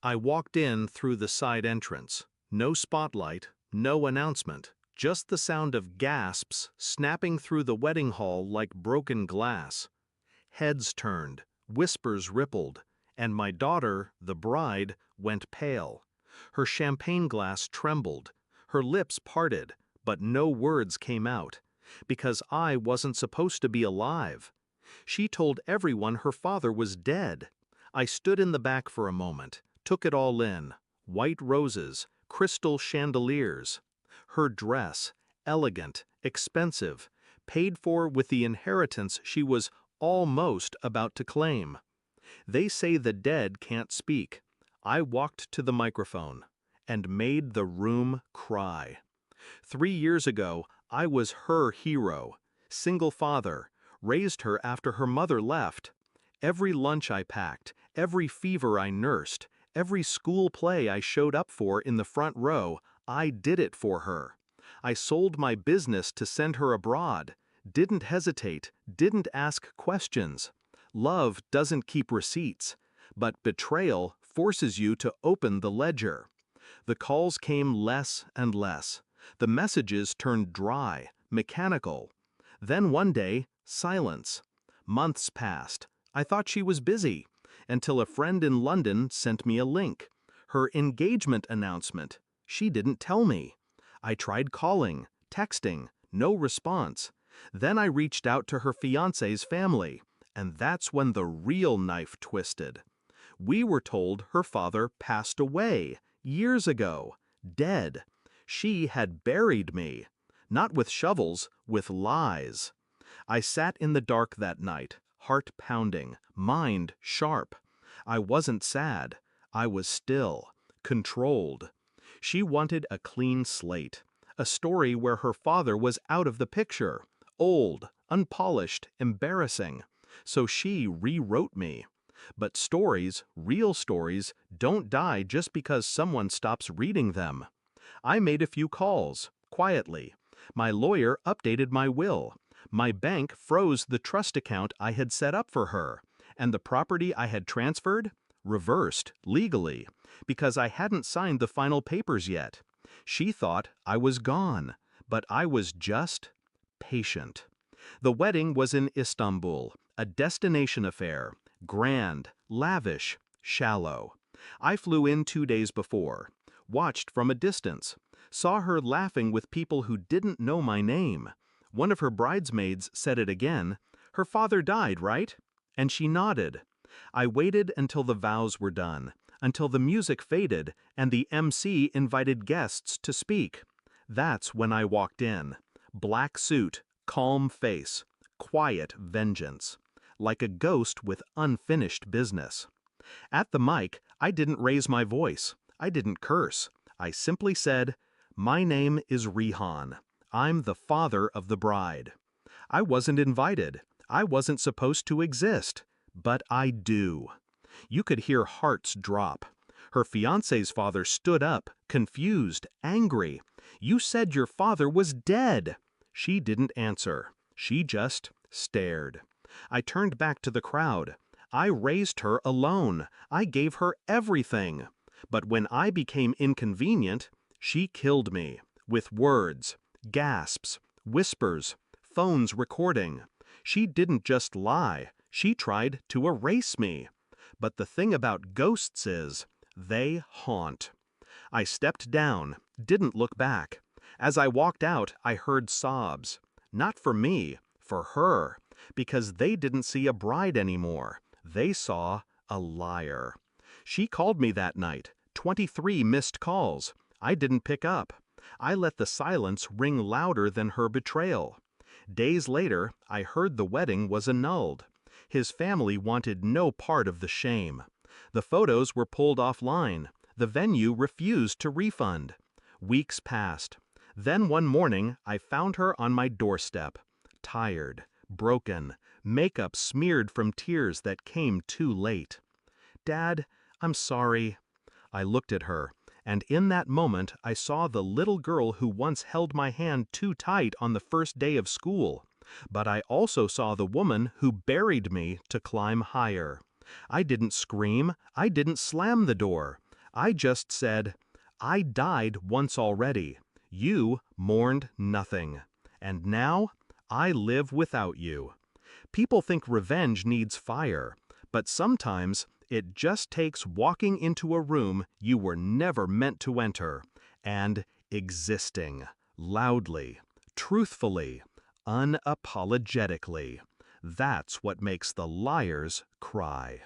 I walked in through the side entrance. No spotlight, no announcement, just the sound of gasps snapping through the wedding hall like broken glass. Heads turned, whispers rippled, and my daughter, the bride, went pale. Her champagne glass trembled, her lips parted, but no words came out, because I wasn't supposed to be alive. She told everyone her father was dead. I stood in the back for a moment, took it all in: white roses, crystal chandeliers. Her dress, elegant, expensive, paid for with the inheritance she was almost about to claim. They say the dead can't speak. I walked to the microphone and made the room cry. 3 years ago, I was her hero, single father, raised her after her mother left. Every lunch I packed, every fever I nursed, every school play I showed up for in the front row, I did it for her. I sold my business to send her abroad, didn't hesitate, didn't ask questions. Love doesn't keep receipts, but betrayal forces you to open the ledger. The calls came less and less. The messages turned dry, mechanical. Then one day, silence. Months passed. I thought she was busy, until a friend in London sent me a link. Her engagement announcement. She didn't tell me. I tried calling, texting, no response. Then I reached out to her fiancé's family, and that's when the real knife twisted. We were told her father passed away years ago, dead. She had buried me, not with shovels, with lies. I sat in the dark that night, heart pounding, mind sharp. I wasn't sad. I was still, controlled. She wanted a clean slate, a story where her father was out of the picture, old, unpolished, embarrassing. So she rewrote me. But stories, real stories, don't die just because someone stops reading them. I made a few calls, quietly. My lawyer updated my will. My bank froze the trust account I had set up for her, and the property I had transferred, reversed, legally, because I hadn't signed the final papers yet. She thought I was gone, but I was just patient. The wedding was in Istanbul, a destination affair, grand, lavish, shallow. I flew in 2 days before, watched from a distance, saw her laughing with people who didn't know my name. One of her bridesmaids said it again: "Her father died, right?" And she nodded. I waited until the vows were done, until the music faded and the MC invited guests to speak. That's when I walked in. Black suit, calm face, quiet vengeance. Like a ghost with unfinished business. At the mic, I didn't raise my voice. I didn't curse. I simply said, "My name is Rihan. I'm the father of the bride." I wasn't invited. I wasn't supposed to exist. But I do. You could hear hearts drop. Her fiancé's father stood up, confused, angry. "You said your father was dead." She didn't answer. She just stared. I turned back to the crowd. I raised her alone. I gave her everything. But when I became inconvenient, she killed me. With words, gasps, whispers, phones recording. She didn't just lie. She tried to erase me. But the thing about ghosts is, they haunt. I stepped down, didn't look back. As I walked out, I heard sobs. Not for me, for her. Because they didn't see a bride anymore. They saw a liar. She called me that night, 23 missed calls. I didn't pick up. I let the silence ring louder than her betrayal. Days later, I heard the wedding was annulled. His family wanted no part of the shame. The photos were pulled offline. The venue refused to refund. Weeks passed. Then one morning, I found her on my doorstep, tired, broken, makeup smeared from tears that came too late. "Dad, I'm sorry." I looked at her, and in that moment I saw the little girl who once held my hand too tight on the first day of school. But I also saw the woman who buried me to climb higher. I didn't scream. I didn't slam the door. I just said, I died once already. You mourned nothing. And now, I live without you. People think revenge needs fire, but sometimes it just takes walking into a room you were never meant to enter and existing loudly, truthfully, unapologetically. That's what makes the liars cry.